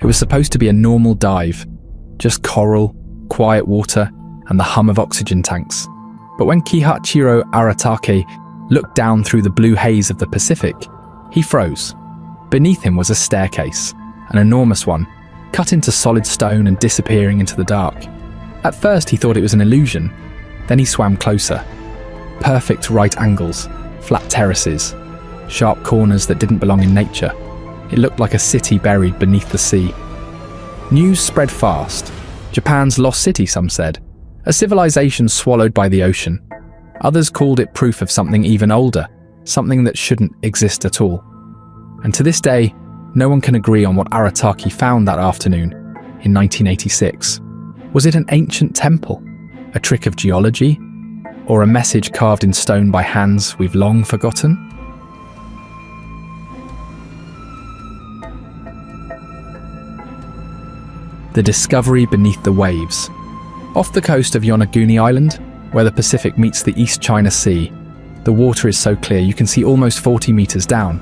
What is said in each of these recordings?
It was supposed to be a normal dive, just coral, quiet water, and the hum of oxygen tanks. But when Kihachiro Aratake looked down through the blue haze of the Pacific, he froze. Beneath him was a staircase, an enormous one, cut into solid stone and disappearing into the dark. At first he thought it was an illusion, then he swam closer. Perfect right angles, flat terraces, sharp corners that didn't belong in nature. It looked like a city buried beneath the sea. News spread fast. Japan's lost city, some said. A civilization swallowed by the ocean. Others called it proof of something even older, something that shouldn't exist at all. And to this day, no one can agree on what Aratake found that afternoon in 1986. Was it an ancient temple, a trick of geology, or a message carved in stone by hands we've long forgotten? The discovery beneath the waves. Off the coast of Yonaguni Island, where the Pacific meets the East China Sea, the water is so clear you can see almost 40 meters down.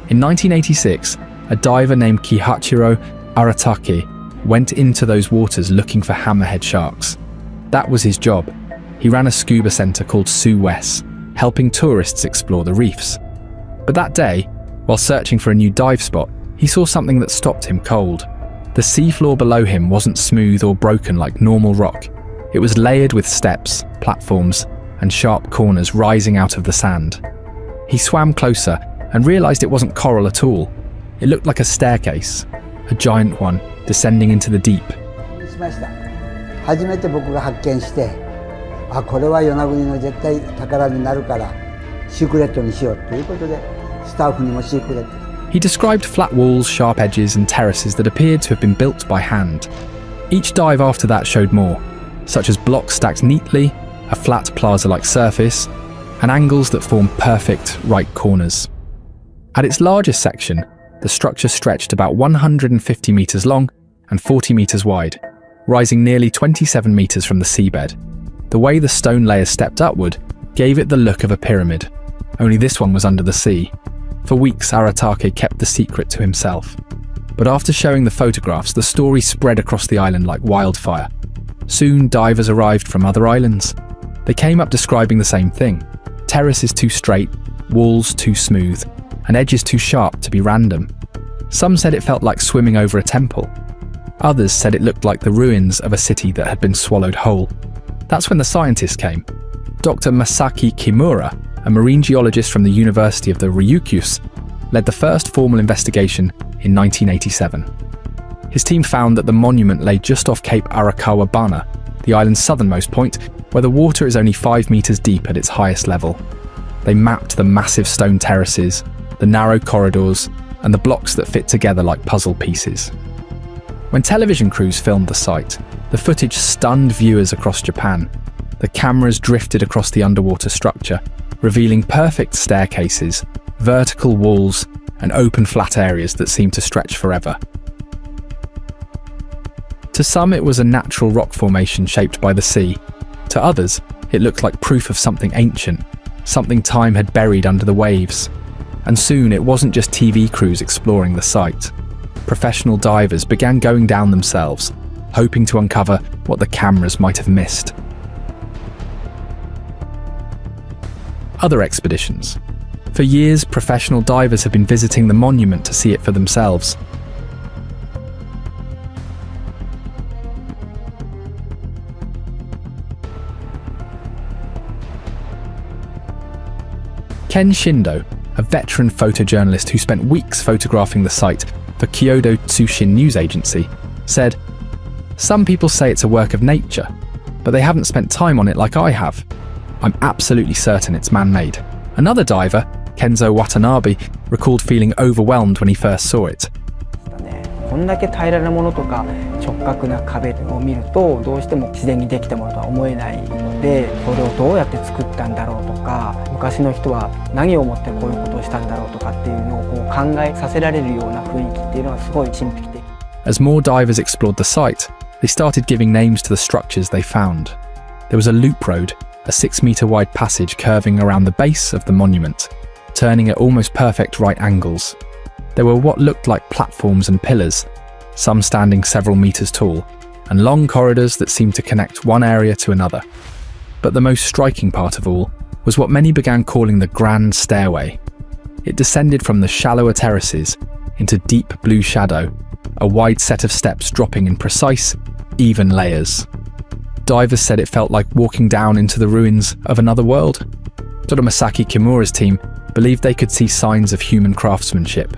In 1986, a diver named Kihachiro Aratake went into those waters looking for hammerhead sharks. That was his job. He ran a scuba centre called SUWES, helping tourists explore the reefs. But that day, while searching for a new dive spot, he saw something that stopped him cold. The seafloor below him wasn't smooth or broken like normal rock. It was layered with steps, platforms, and sharp corners rising out of the sand. He swam closer and realised it wasn't coral at all. It looked like a staircase, a giant one, descending into the deep. 初めて僕が発見して、これは与那国の絶対宝になるからシークレットにしようということで、スタッフにもシークレット。He described flat walls, sharp edges, and terraces that appeared to have been built by hand. Each dive after that showed more, such as blocks stacked neatly, a flat plaza-like surface, and angles that formed perfect right corners. At its largest section, the structure stretched about 150 meters long and 40 meters wide, rising nearly 27 meters from the seabed. The way the stone layers stepped upward gave it the look of a pyramid, only this one was under the sea. For weeks, Aratake kept the secret to himself. But after showing the photographs, the story spread across the island like wildfire. Soon, divers arrived from other islands. They came up describing the same thing. Terraces too straight, walls too smooth, and edges too sharp to be random. Some said it felt like swimming over a temple. Others said it looked like the ruins of a city that had been swallowed whole. That's when the scientists came. Dr. Masaki Kimura, a marine geologist from the University of the Ryukyus, led the first formal investigation in 1987. His team found that the monument lay just off Cape Arakawa Bana, the island's southernmost point, where the water is only 5 meters deep at its highest level. They mapped the massive stone terraces, the narrow corridors, and the blocks that fit together like puzzle pieces. When television crews filmed the site, the footage stunned viewers across Japan. The cameras drifted across the underwater structure, revealing perfect staircases, vertical walls, and open flat areas that seemed to stretch forever. To some, it was a natural rock formation shaped by the sea. To others, it looked like proof of something ancient, something time had buried under the waves. And soon, it wasn't just TV crews exploring the site. Professional divers began going down themselves, hoping to uncover what the cameras might have missed. Other expeditions. For years, professional divers have been visiting the monument to see it for themselves. Ken Shindo, a veteran photojournalist who spent weeks photographing the site for Kyodo Tsushin news agency, said, "Some people say it's a work of nature, but they haven't spent time on it like I have. I'm absolutely certain it's man-made." Another diver, Kenzo Watanabe, recalled feeling overwhelmed when he first saw it. こんだけ平らなものとか直角な壁を見るとどうしても自然にできたものとは思えないので、これをどうやって作ったんだろうとか、昔の人は何を思ってこういうことをしたんだろうとかっていうのをこう考えさせられるような雰囲気っていうのはすごい神秘的。As more divers explored the site, they started giving names to the structures they found. There was a loop road, a 6-meter wide passage curving around the base of the monument, turning at almost perfect right angles. There were what looked like platforms and pillars, some standing several meters tall, and long corridors that seemed to connect one area to another. But the most striking part of all was what many began calling the Grand Stairway. It descended from the shallower terraces into deep blue shadow, a wide set of steps dropping in precise, even layers. Divers said it felt like walking down into the ruins of another world. Dr. Masaki Kimura's team believed they could see signs of human craftsmanship,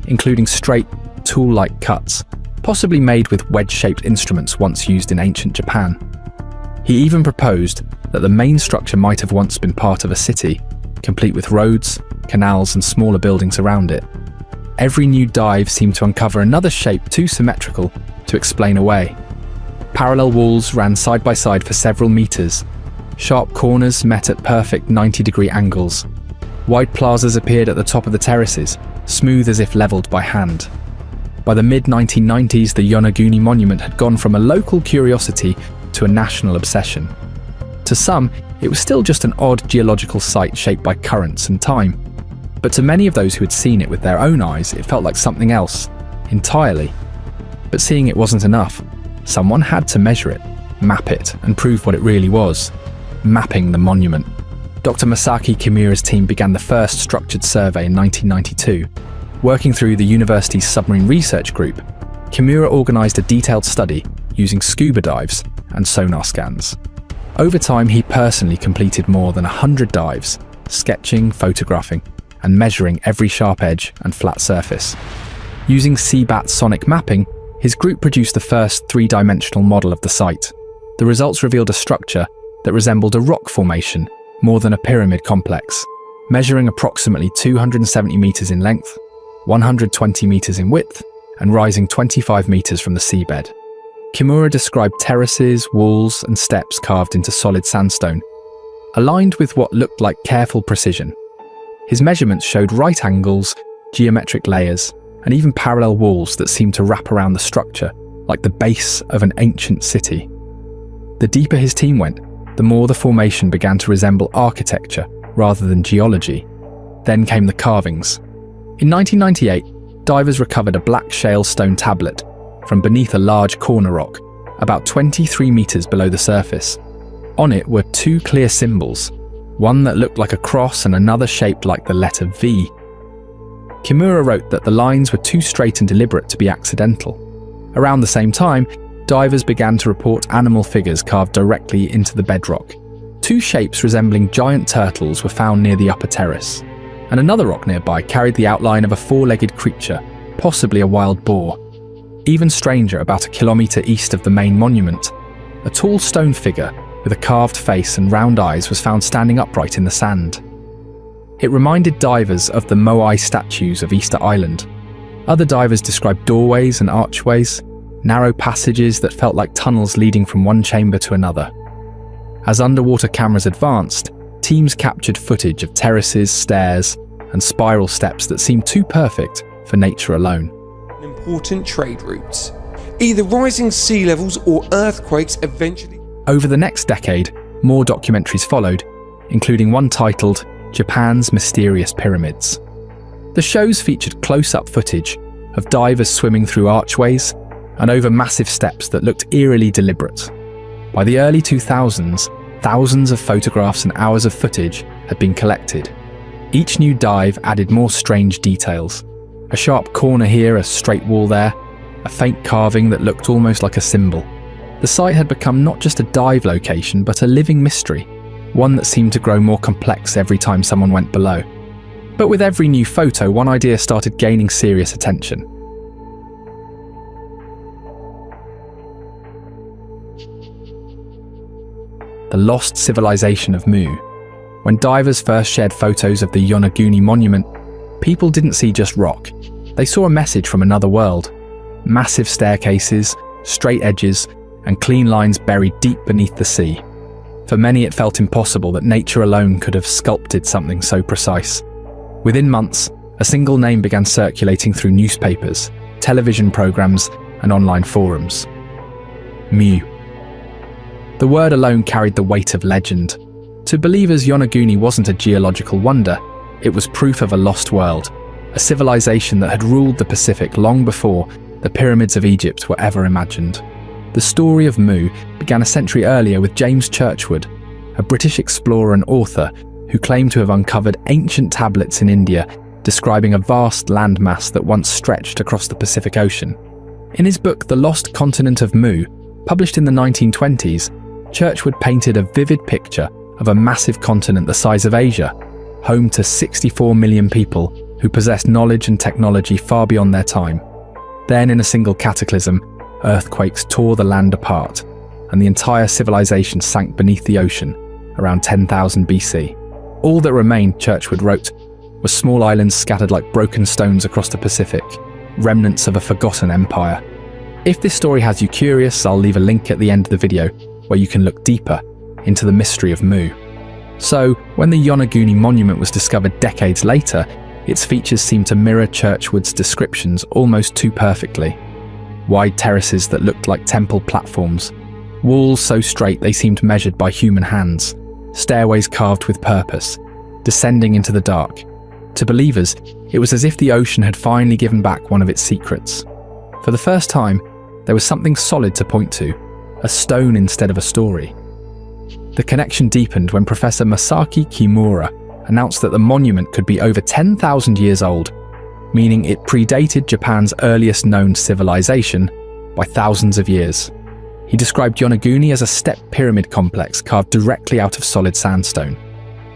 including straight, tool-like cuts, possibly made with wedge-shaped instruments once used in ancient Japan. He even proposed that the main structure might have once been part of a city, complete with roads, canals and smaller buildings around it. Every new dive seemed to uncover another shape too symmetrical to explain away. Parallel walls ran side by side for several meters. Sharp corners met at perfect 90-degree angles. Wide plazas appeared at the top of the terraces, smooth as if leveled by hand. By the mid-1990s, the Yonaguni monument had gone from a local curiosity to a national obsession. To some, it was still just an odd geological site shaped by currents and time. But to many of those who had seen it with their own eyes, it felt like something else, entirely. But seeing it wasn't enough. Someone had to measure it, map it, and prove what it really was. Mapping the monument. Dr. Masaki Kimura's team began the first structured survey in 1992. Working through the university's submarine research group, Kimura organised a detailed study using scuba dives and sonar scans. Over time, he personally completed more than 100 dives, sketching, photographing, and measuring every sharp edge and flat surface. Using CBAT sonic mapping, his group produced the first three-dimensional model of the site. The results revealed a structure that resembled a rock formation more than a pyramid complex, measuring approximately 270 meters in length, 120 meters in width, and rising 25 meters from the seabed. Kimura described terraces, walls, and steps carved into solid sandstone, aligned with what looked like careful precision. His measurements showed right angles, geometric layers, and even parallel walls that seemed to wrap around the structure like the base of an ancient city. The deeper his team went, the more the formation began to resemble architecture rather than geology. Then came the carvings. In 1998, divers recovered a black shale stone tablet from beneath a large corner rock, about 23 meters below the surface. On it were two clear symbols, one that looked like a cross and another shaped like the letter V. Kimura wrote that the lines were too straight and deliberate to be accidental. Around the same time, divers began to report animal figures carved directly into the bedrock. Two shapes resembling giant turtles were found near the upper terrace, and another rock nearby carried the outline of a four-legged creature, possibly a wild boar. Even stranger, about a kilometre east of the main monument, a tall stone figure with a carved face and round eyes was found standing upright in the sand. It reminded divers of the Moai statues of Easter Island. Other divers described doorways and archways, narrow passages that felt like tunnels leading from one chamber to another. As underwater cameras advanced, teams captured footage of terraces, stairs, and spiral steps that seemed too perfect for nature alone. Important trade routes. Either rising sea levels or earthquakes eventually. Over the next decade, more documentaries followed, including one titled Japan's Mysterious Pyramids. The shows featured close-up footage of divers swimming through archways and over massive steps that looked eerily deliberate. By the early 2000s, thousands of photographs and hours of footage had been collected. Each new dive added more strange details. A sharp corner here, a straight wall there, a faint carving that looked almost like a symbol. The site had become not just a dive location, but a living mystery, one that seemed to grow more complex every time someone went below. But with every new photo, one idea started gaining serious attention. The lost civilization of Mu. When divers first shared photos of the Yonaguni monument, people didn't see just rock. They saw a message from another world. Massive staircases, straight edges, and clean lines buried deep beneath the sea. For many, it felt impossible that nature alone could have sculpted something so precise. Within months, a single name began circulating through newspapers, television programs, and online forums. Mu. The word alone carried the weight of legend. To believers, Yonaguni wasn't a geological wonder, it was proof of a lost world, a civilization that had ruled the Pacific long before the pyramids of Egypt were ever imagined. The story of Mu began a century earlier with James Churchward, a British explorer and author who claimed to have uncovered ancient tablets in India describing a vast landmass that once stretched across the Pacific Ocean. In his book The Lost Continent of Mu, published in the 1920s, Churchward painted a vivid picture of a massive continent the size of Asia, home to 64 million people who possessed knowledge and technology far beyond their time. Then, in a single cataclysm, earthquakes tore the land apart, and the entire civilization sank beneath the ocean around 10,000 BC. All that remained, Churchward wrote, were small islands scattered like broken stones across the Pacific, remnants of a forgotten empire. If this story has you curious, I'll leave a link at the end of the video where you can look deeper into the mystery of Mu. So, when the Yonaguni monument was discovered decades later, its features seemed to mirror Churchward's descriptions almost too perfectly. Wide terraces that looked like temple platforms, walls so straight they seemed measured by human hands, stairways carved with purpose, descending into the dark. To believers, it was as if the ocean had finally given back one of its secrets. For the first time, there was something solid to point to, a stone instead of a story. The connection deepened when Professor Masaki Kimura announced that the monument could be over 10,000 years old, meaning it predated Japan's earliest known civilization by thousands of years. He described Yonaguni as a step pyramid complex carved directly out of solid sandstone.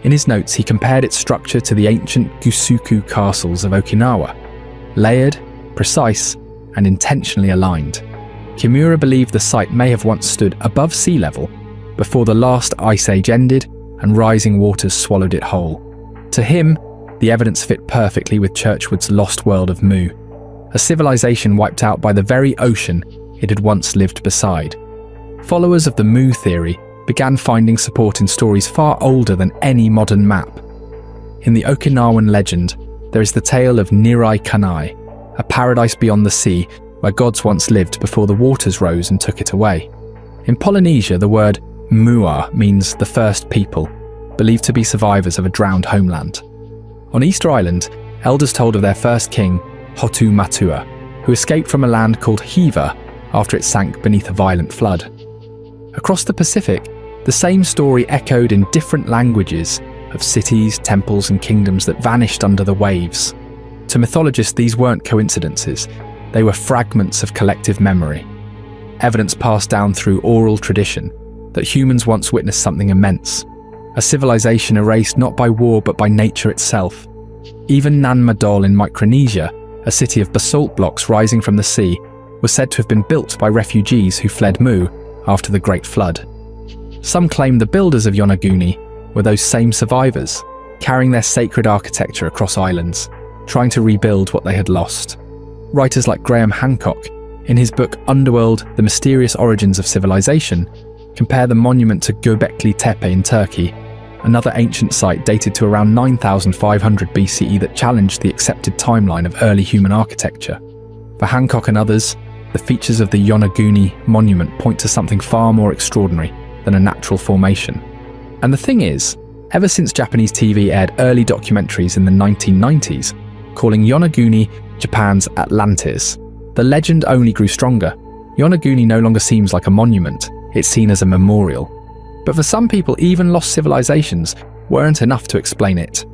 In his notes, he compared its structure to the ancient Gusuku castles of Okinawa, layered, precise, and intentionally aligned. Kimura believed the site may have once stood above sea level before the last ice age ended and rising waters swallowed it whole. To him, the evidence fit perfectly with Churchward's lost world of Mu, a civilization wiped out by the very ocean it had once lived beside. Followers of the Mu theory began finding support in stories far older than any modern map. In the Okinawan legend, there is the tale of Nirai Kanai, a paradise beyond the sea where gods once lived before the waters rose and took it away. In Polynesia, the word Mua means the first people, believed to be survivors of a drowned homeland. On Easter Island, elders told of their first king, Hotu Matua, who escaped from a land called Hiva after it sank beneath a violent flood. Across the Pacific, the same story echoed in different languages of cities, temples, and kingdoms that vanished under the waves. To mythologists, these weren't coincidences. They were fragments of collective memory, evidence passed down through oral tradition that humans once witnessed something immense, a civilization erased not by war but by nature itself. Even Nan Madol in Micronesia, a city of basalt blocks rising from the sea, was said to have been built by refugees who fled Mu after the Great Flood. Some claim the builders of Yonaguni were those same survivors, carrying their sacred architecture across islands, trying to rebuild what they had lost. Writers like Graham Hancock, in his book Underworld: The Mysterious Origins of Civilization, compare the monument to Göbekli Tepe in Turkey, another ancient site dated to around 9,500 BCE that challenged the accepted timeline of early human architecture. For Hancock and others, the features of the Yonaguni monument point to something far more extraordinary than a natural formation. And the thing is, ever since Japanese TV aired early documentaries in the 1990s, calling Yonaguni Japan's Atlantis, the legend only grew stronger. Yonaguni no longer seems like a monument, it's seen as a memorial. But for some people, even lost civilizations weren't enough to explain it.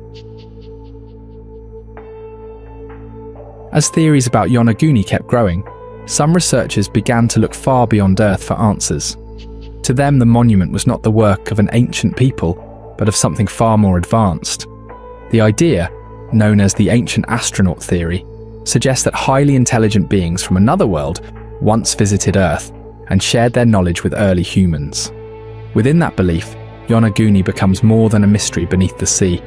As theories about Yonaguni kept growing, some researchers began to look far beyond Earth for answers. To them, the monument was not the work of an ancient people, but of something far more advanced. The idea, known as the ancient astronaut theory, suggests that highly intelligent beings from another world once visited Earth and shared their knowledge with early humans. Within that belief, Yonaguni becomes more than a mystery beneath the sea.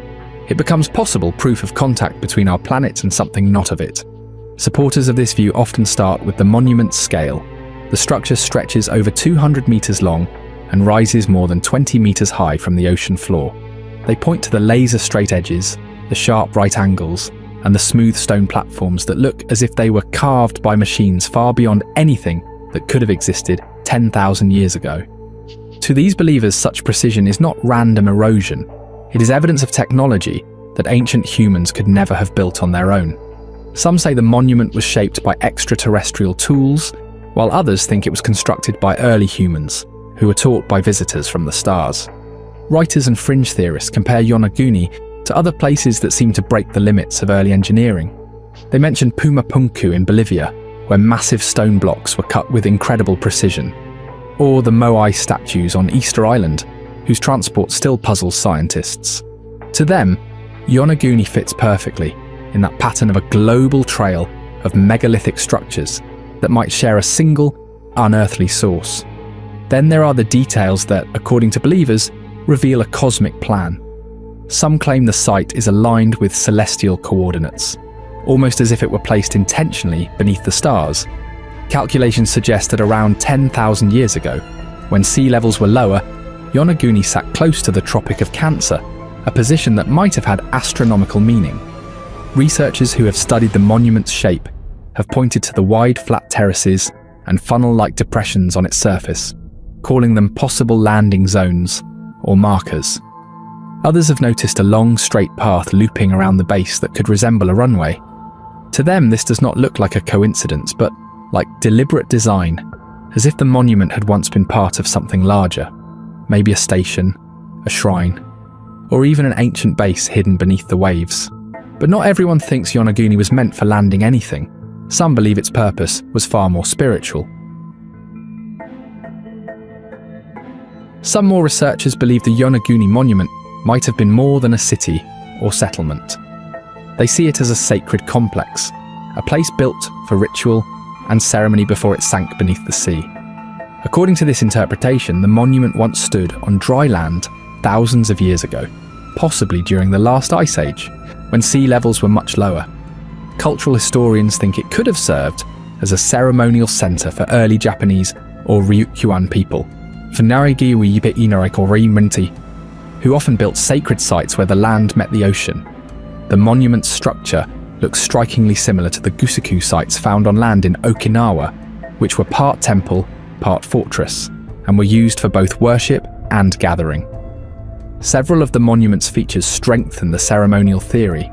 It becomes possible proof of contact between our planet and something not of it. Supporters of this view often start with the monument's scale. The structure stretches over 200 meters long and rises more than 20 meters high from the ocean floor. They point to the laser-straight edges, the sharp right angles, and the smooth stone platforms that look as if they were carved by machines far beyond anything that could have existed 10,000 years ago. To these believers, such precision is not random erosion. It is evidence of technology that ancient humans could never have built on their own. Some say the monument was shaped by extraterrestrial tools, while others think it was constructed by early humans, who were taught by visitors from the stars. Writers and fringe theorists compare Yonaguni to other places that seem to break the limits of early engineering. They mention Pumapunku in Bolivia, where massive stone blocks were cut with incredible precision, or the Moai statues on Easter Island, whose transport still puzzles scientists. To them, Yonaguni fits perfectly in that pattern of a global trail of megalithic structures that might share a single, unearthly source. Then there are the details that, according to believers, reveal a cosmic plan. Some claim the site is aligned with celestial coordinates, almost as if it were placed intentionally beneath the stars. Calculations suggest that around 10,000 years ago, when sea levels were lower, Yonaguni sat close to the Tropic of Cancer, a position that might have had astronomical meaning. Researchers who have studied the monument's shape have pointed to the wide flat terraces and funnel-like depressions on its surface, calling them possible landing zones or markers. Others have noticed a long, straight path looping around the base that could resemble a runway. To them, this does not look like a coincidence, but like deliberate design, as if the monument had once been part of something larger, maybe a station, a shrine, or even an ancient base hidden beneath the waves. But not everyone thinks Yonaguni was meant for landing anything. Some believe its purpose was far more spiritual. Some more researchers believe the Yonaguni monument might have been more than a city or settlement. They see it as a sacred complex, a place built for ritual and ceremony before it sank beneath the sea. According to this interpretation, the monument once stood on dry land thousands of years ago, possibly during the last ice age, when sea levels were much lower. Cultural historians think it could have served as a ceremonial centre for early Japanese or Ryukyuan people, who often built sacred sites where the land met the ocean. The monument's structure looks strikingly similar to the Gusaku sites found on land in Okinawa, which were part temple, part fortress, and were used for both worship and gathering. Several of the monument's features strengthen the ceremonial theory.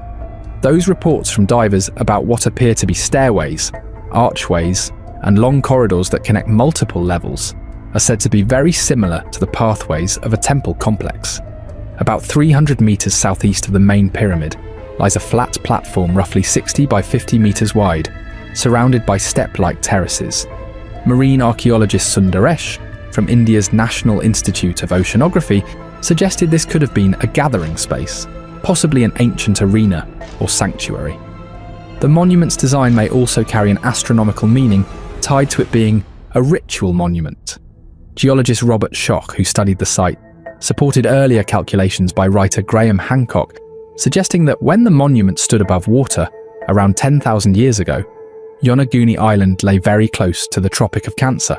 Those reports from divers about what appear to be stairways, archways, and long corridors that connect multiple levels are said to be very similar to the pathways of a temple complex. About 300 meters southeast of the main pyramid lies a flat platform roughly 60 by 50 meters wide, surrounded by step-like terraces. Marine archaeologist Sundaresh from India's National Institute of Oceanography suggested this could have been a gathering space, possibly an ancient arena or sanctuary. The monument's design may also carry an astronomical meaning tied to it being a ritual monument. Geologist Robert Schoch, who studied the site, supported earlier calculations by writer Graham Hancock, suggesting that when the monument stood above water around 10,000 years ago, Yonaguni Island lay very close to the Tropic of Cancer.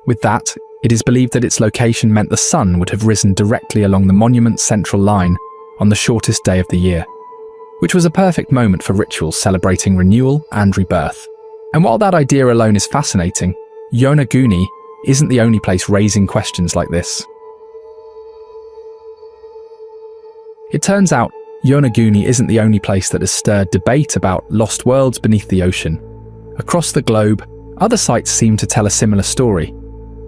With that, it is believed that its location meant the sun would have risen directly along the monument's central line on the shortest day of the year, which was a perfect moment for rituals celebrating renewal and rebirth. And while that idea alone is fascinating, Yonaguni isn't the only place raising questions like this. It turns out Yonaguni isn't the only place that has stirred debate about lost worlds beneath the ocean. Across the globe, other sites seem to tell a similar story,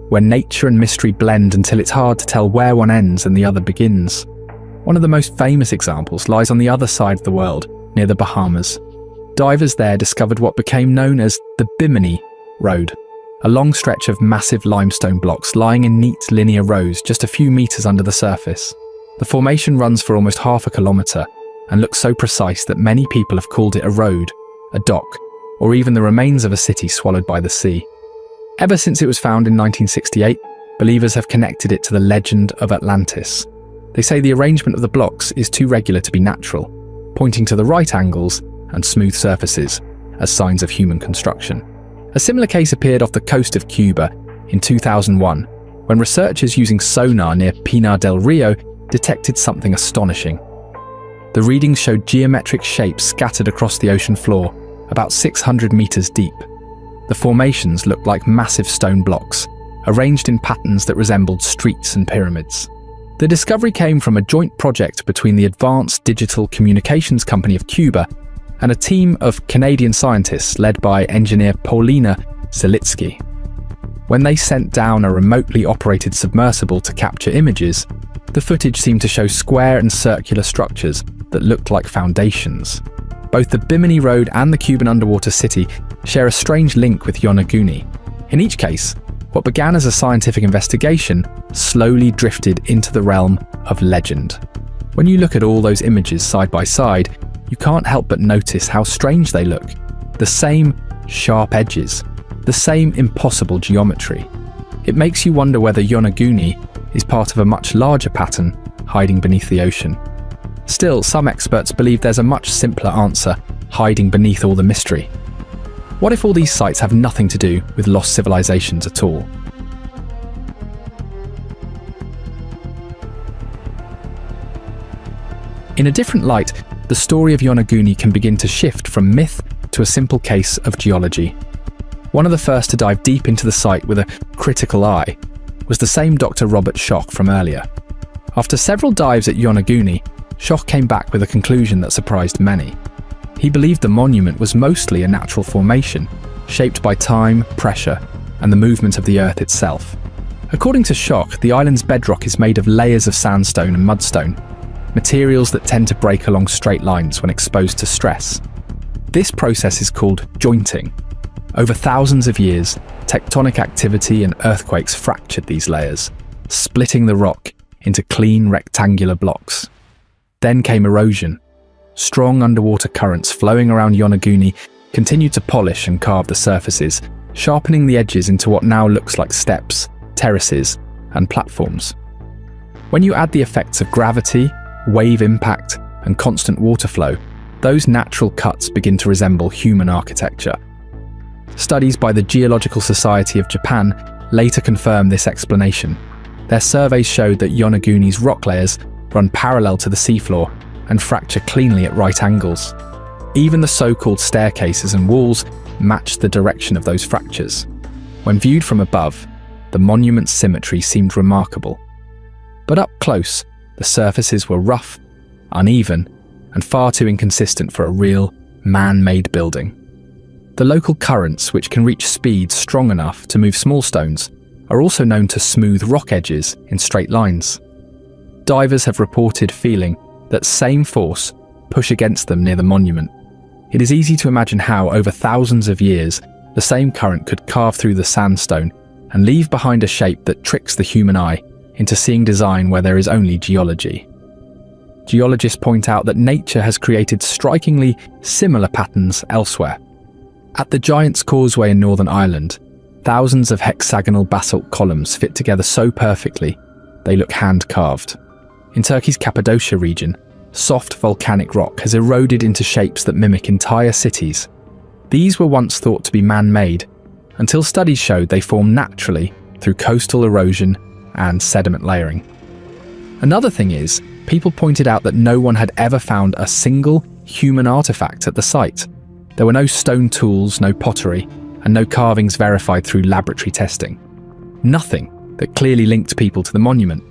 where nature and mystery blend until it's hard to tell where one ends and the other begins. One of the most famous examples lies on the other side of the world, near the Bahamas. Divers there discovered what became known as the Bimini Road, a long stretch of massive limestone blocks lying in neat linear rows just a few meters under the surface. The formation runs for almost half a kilometer and looks so precise that many people have called it a road, a dock, or even the remains of a city swallowed by the sea. Ever since it was found in 1968, believers have connected it to the legend of Atlantis. They say the arrangement of the blocks is too regular to be natural, pointing to the right angles and smooth surfaces as signs of human construction. A similar case appeared off the coast of Cuba in 2001, when researchers using sonar near Pinar del Rio detected something astonishing. The readings showed geometric shapes scattered across the ocean floor, about 600 meters deep. The formations looked like massive stone blocks, arranged in patterns that resembled streets and pyramids. The discovery came from a joint project between the Advanced Digital Communications Company of Cuba and a team of Canadian scientists led by engineer Paulina Zelitsky. When they sent down a remotely operated submersible to capture images, the footage seemed to show square and circular structures that looked like foundations. Both the Bimini Road and the Cuban underwater city share a strange link with Yonaguni. In each case, what began as a scientific investigation slowly drifted into the realm of legend. When you look at all those images side by side, you can't help but notice how strange they look. The same sharp edges, the same impossible geometry. It makes you wonder whether Yonaguni is part of a much larger pattern hiding beneath the ocean. Still, some experts believe there's a much simpler answer hiding beneath all the mystery. What if all these sites have nothing to do with lost civilizations at all? In a different light, the story of Yonaguni can begin to shift from myth to a simple case of geology. One of the first to dive deep into the site with a critical eye was the same Dr. Robert Schoch from earlier. After several dives at Yonaguni, Schoch came back with a conclusion that surprised many. He believed the monument was mostly a natural formation, shaped by time, pressure, and the movement of the earth itself. According to Schoch, the island's bedrock is made of layers of sandstone and mudstone, materials that tend to break along straight lines when exposed to stress. This process is called jointing. Over thousands of years, tectonic activity and earthquakes fractured these layers, splitting the rock into clean rectangular blocks. Then came erosion. Strong underwater currents flowing around Yonaguni continued to polish and carve the surfaces, sharpening the edges into what now looks like steps, terraces, and platforms. When you add the effects of gravity, wave impact, and constant water flow, those natural cuts begin to resemble human architecture. Studies by the Geological Society of Japan later confirmed this explanation. Their surveys showed that Yonaguni's rock layers run parallel to the seafloor and fracture cleanly at right angles. Even the so-called staircases and walls matched the direction of those fractures. When viewed from above, the monument's symmetry seemed remarkable. But up close, the surfaces were rough, uneven, and far too inconsistent for a real, man-made building. The local currents, which can reach speeds strong enough to move small stones, are also known to smooth rock edges in straight lines. Divers have reported feeling that same force push against them near the monument. It is easy to imagine how, over thousands of years, the same current could carve through the sandstone and leave behind a shape that tricks the human eye into seeing design where there is only geology. Geologists point out that nature has created strikingly similar patterns elsewhere. At the Giant's Causeway in Northern Ireland, thousands of hexagonal basalt columns fit together so perfectly they look hand-carved. In Turkey's Cappadocia region, soft volcanic rock has eroded into shapes that mimic entire cities. These were once thought to be man-made, until studies showed they form naturally through coastal erosion and sediment layering. Another thing is, people pointed out that no one had ever found a single human artifact at the site. There were no stone tools, no pottery, and no carvings verified through laboratory testing. Nothing that clearly linked people to the monument.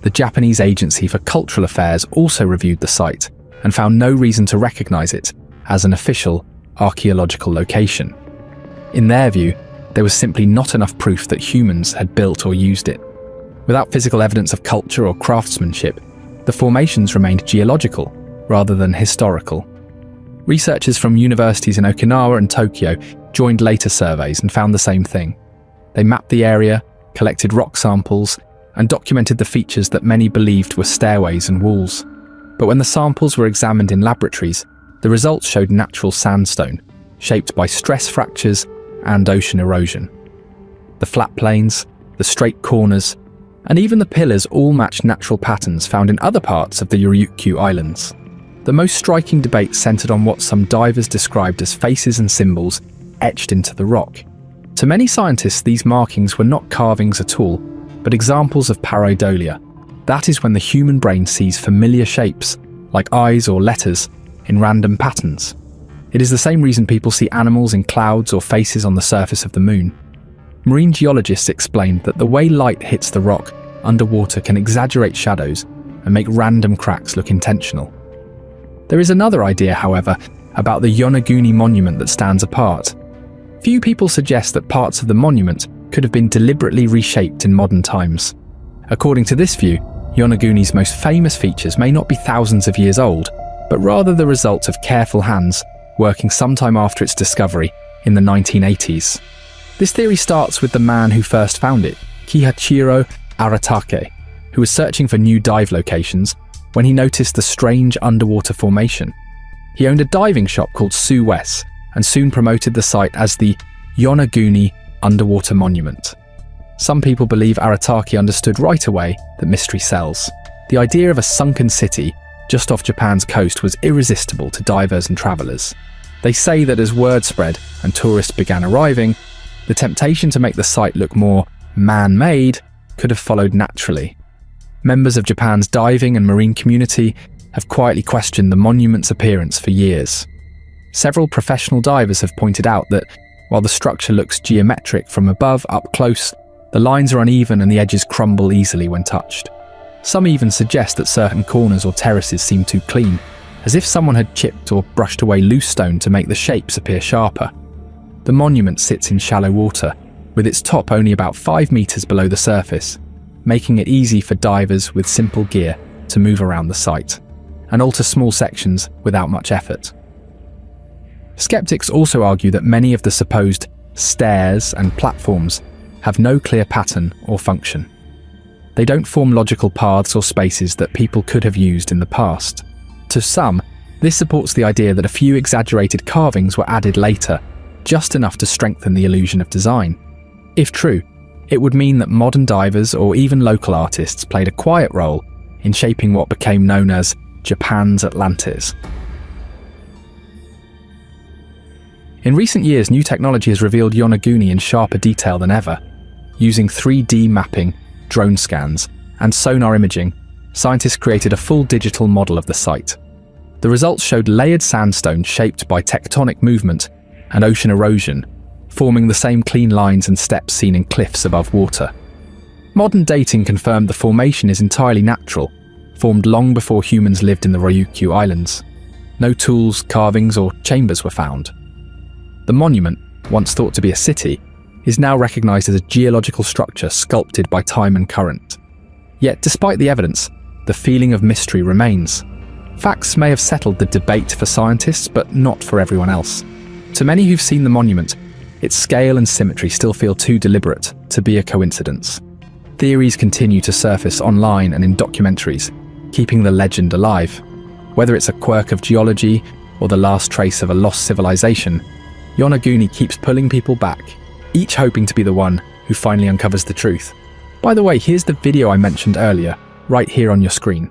The Japanese Agency for Cultural Affairs also reviewed the site and found no reason to recognize it as an official archaeological location. In their view, there was simply not enough proof that humans had built or used it. Without physical evidence of culture or craftsmanship, the formations remained geological rather than historical. Researchers from universities in Okinawa and Tokyo joined later surveys and found the same thing. They mapped the area, collected rock samples, and documented the features that many believed were stairways and walls. But when the samples were examined in laboratories, the results showed natural sandstone, shaped by stress fractures and ocean erosion. The flat plains, the straight corners, and even the pillars all matched natural patterns found in other parts of the Ryukyu Islands. The most striking debate centered on what some divers described as faces and symbols etched into the rock. To many scientists, these markings were not carvings at all, but examples of pareidolia. That is when the human brain sees familiar shapes, like eyes or letters, in random patterns. It is the same reason people see animals in clouds or faces on the surface of the moon. Marine geologists explained that the way light hits the rock underwater can exaggerate shadows and make random cracks look intentional. There is another idea, however, about the Yonaguni monument that stands apart. Few people suggest that parts of the monument could have been deliberately reshaped in modern times. According to this view, Yonaguni's most famous features may not be thousands of years old, but rather the result of careful hands working sometime after its discovery in the 1980s. This theory starts with the man who first found it, Kihachiro Aratake, who was searching for new dive locations when he noticed the strange underwater formation. He owned a diving shop called swam and soon promoted the site as the Yonaguni Underwater Monument. Some people believe Aratake understood right away that mystery sells. The idea of a sunken city just off Japan's coast was irresistible to divers and travellers. They say that as word spread and tourists began arriving, the temptation to make the site look more man-made could have followed naturally. Members of Japan's diving and marine community have quietly questioned the monument's appearance for years. Several professional divers have pointed out that while the structure looks geometric from above up close, the lines are uneven and the edges crumble easily when touched. Some even suggest that certain corners or terraces seem too clean, as if someone had chipped or brushed away loose stone to make the shapes appear sharper. The monument sits in shallow water, with its top only about 5 meters below the surface, making it easy for divers with simple gear to move around the site and alter small sections without much effort. Skeptics also argue that many of the supposed stairs and platforms have no clear pattern or function. They don't form logical paths or spaces that people could have used in the past. To some, this supports the idea that a few exaggerated carvings were added later, just enough to strengthen the illusion of design. If true, it would mean that modern divers or even local artists played a quiet role in shaping what became known as Japan's Atlantis. In recent years, new technology has revealed Yonaguni in sharper detail than ever. Using 3D mapping, drone scans, and sonar imaging, scientists created a full digital model of the site. The results showed layered sandstone shaped by tectonic movement and ocean erosion, forming the same clean lines and steps seen in cliffs above water. Modern dating confirmed the formation is entirely natural, formed long before humans lived in the Ryukyu Islands. No tools, carvings, or chambers were found. The monument, once thought to be a city, is now recognized as a geological structure sculpted by time and current. Yet, despite the evidence, the feeling of mystery remains. Facts may have settled the debate for scientists, but not for everyone else. To many who've seen the monument, its scale and symmetry still feel too deliberate to be a coincidence. Theories continue to surface online and in documentaries, keeping the legend alive. Whether it's a quirk of geology or the last trace of a lost civilization, Yonaguni keeps pulling people back, each hoping to be the one who finally uncovers the truth. By the way, here's the video I mentioned earlier, right here on your screen.